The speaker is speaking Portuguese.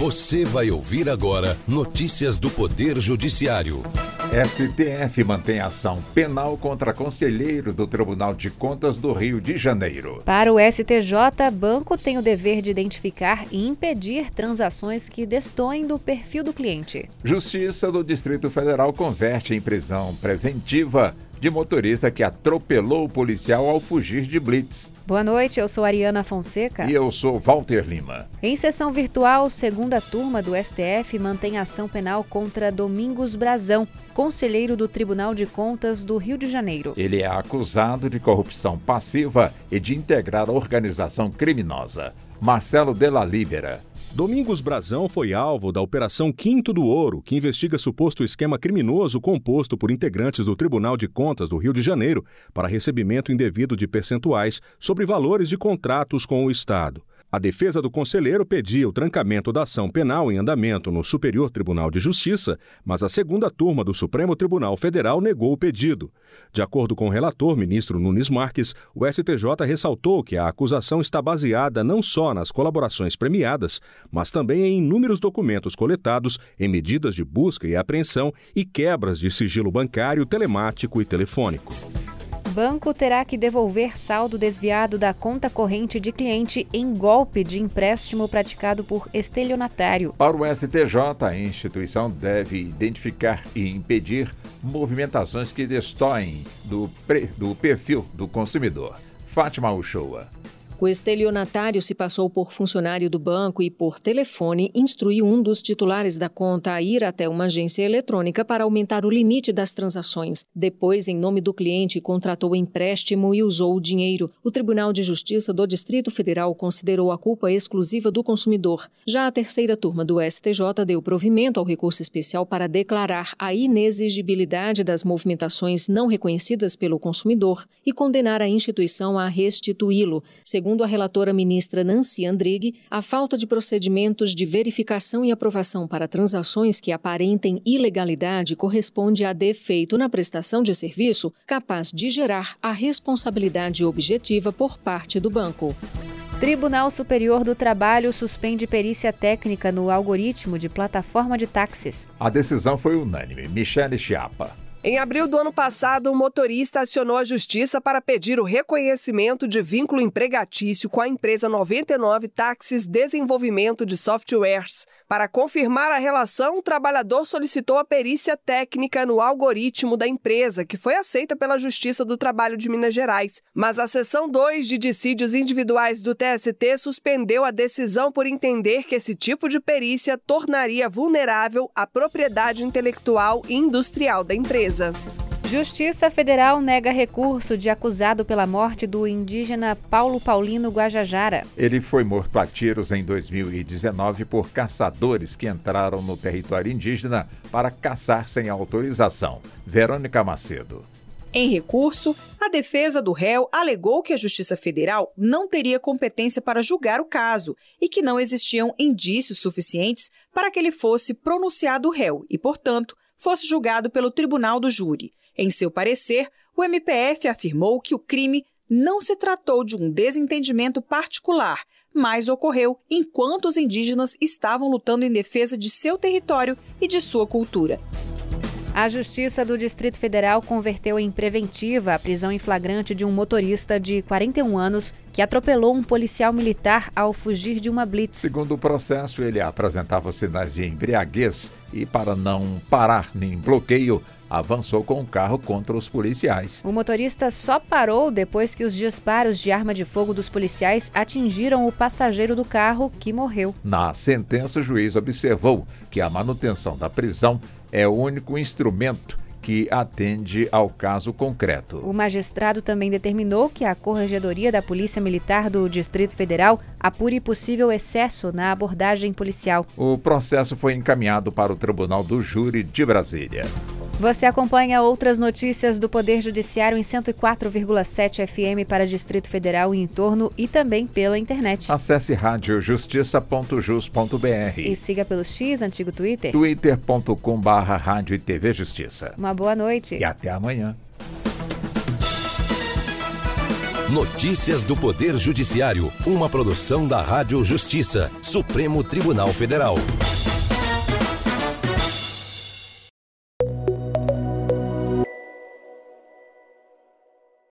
Você vai ouvir agora notícias do Poder Judiciário. STF mantém ação penal contra conselheiro do Tribunal de Contas do Rio de Janeiro. Para o STJ, banco tem o dever de identificar e impedir transações que destoem do perfil do cliente. Justiça do Distrito Federal converte em prisão preventiva de motorista que atropelou o policial ao fugir de blitz. Boa noite, eu sou Ariana Fonseca. E eu sou Walter Lima. Em sessão virtual, segunda turma do STF mantém ação penal contra Domingos Brazão, conselheiro do Tribunal de Contas do Rio de Janeiro. Ele é acusado de corrupção passiva e de integrar organização criminosa. Marcelo Della Libera. Domingos Brazão foi alvo da Operação Quinto do Ouro, que investiga suposto esquema criminoso composto por integrantes do Tribunal de Contas do Rio de Janeiro para recebimento indevido de percentuais sobre valores de contratos com o Estado. A defesa do conselheiro pedia o trancamento da ação penal em andamento no Superior Tribunal de Justiça, mas a segunda turma do Supremo Tribunal Federal negou o pedido. De acordo com o relator, ministro Nunes Marques, o STJ ressaltou que a acusação está baseada não só nas colaborações premiadas, mas também em inúmeros documentos coletados em medidas de busca e apreensão e quebras de sigilo bancário, telemático e telefônico. Banco terá que devolver saldo desviado da conta corrente de cliente em golpe de empréstimo praticado por estelionatário. Para o STJ, a instituição deve identificar e impedir movimentações que destoem do perfil do consumidor. Fátima Uchoa. O estelionatário se passou por funcionário do banco e, por telefone, instruiu um dos titulares da conta a ir até uma agência eletrônica para aumentar o limite das transações. Depois, em nome do cliente, contratou o empréstimo e usou o dinheiro. O Tribunal de Justiça do Distrito Federal considerou a culpa exclusiva do consumidor. Já a terceira turma do STJ deu provimento ao recurso especial para declarar a inexigibilidade das movimentações não reconhecidas pelo consumidor e condenar a instituição a restituí-lo. Segundo a relatora ministra Nancy Andrighi, a falta de procedimentos de verificação e aprovação para transações que aparentem ilegalidade corresponde a defeito na prestação de serviço capaz de gerar a responsabilidade objetiva por parte do banco. Tribunal Superior do Trabalho suspende perícia técnica no algoritmo de plataforma de táxis. A decisão foi unânime. Michele Chiapa. Em abril do ano passado, um motorista acionou a justiça para pedir o reconhecimento de vínculo empregatício com a empresa 99 Táxis Desenvolvimento de Softwares. Para confirmar a relação, o trabalhador solicitou a perícia técnica no algoritmo da empresa, que foi aceita pela Justiça do Trabalho de Minas Gerais. Mas a seção 2 de dissídios individuais do TST suspendeu a decisão por entender que esse tipo de perícia tornaria vulnerável a propriedade intelectual e industrial da empresa. Justiça Federal nega recurso de acusado pela morte do indígena Paulo Paulino Guajajara. Ele foi morto a tiros em 2019 por caçadores que entraram no território indígena para caçar sem autorização. Verônica Macedo. Em recurso, a defesa do réu alegou que a Justiça Federal não teria competência para julgar o caso e que não existiam indícios suficientes para que ele fosse pronunciado réu e, portanto, fosse julgado pelo tribunal do júri. Em seu parecer, o MPF afirmou que o crime não se tratou de um desentendimento particular, mas ocorreu enquanto os indígenas estavam lutando em defesa de seu território e de sua cultura. A Justiça do Distrito Federal converteu em preventiva a prisão em flagrante de um motorista de 41 anos que atropelou um policial militar ao fugir de uma blitz. Segundo o processo, ele apresentava sinais de embriaguez e, para não parar nem bloqueio, avançou com o carro contra os policiais. O motorista só parou depois que os disparos de arma de fogo dos policiais atingiram o passageiro do carro, que morreu. Na sentença, o juiz observou que a manutenção da prisão é o único instrumento que atende ao caso concreto. O magistrado também determinou que a Corregedoria da Polícia Militar do Distrito Federal apure possível excesso na abordagem policial. O processo foi encaminhado para o Tribunal do Júri de Brasília. Você acompanha outras notícias do Poder Judiciário em 104,7 FM para Distrito Federal e entorno e também pela internet. Acesse radiojustiça.jus.br e siga pelo X, antigo Twitter, twitter.com/rádio e TV Justiça. Uma boa noite e até amanhã. Notícias do Poder Judiciário, uma produção da Rádio Justiça, Supremo Tribunal Federal.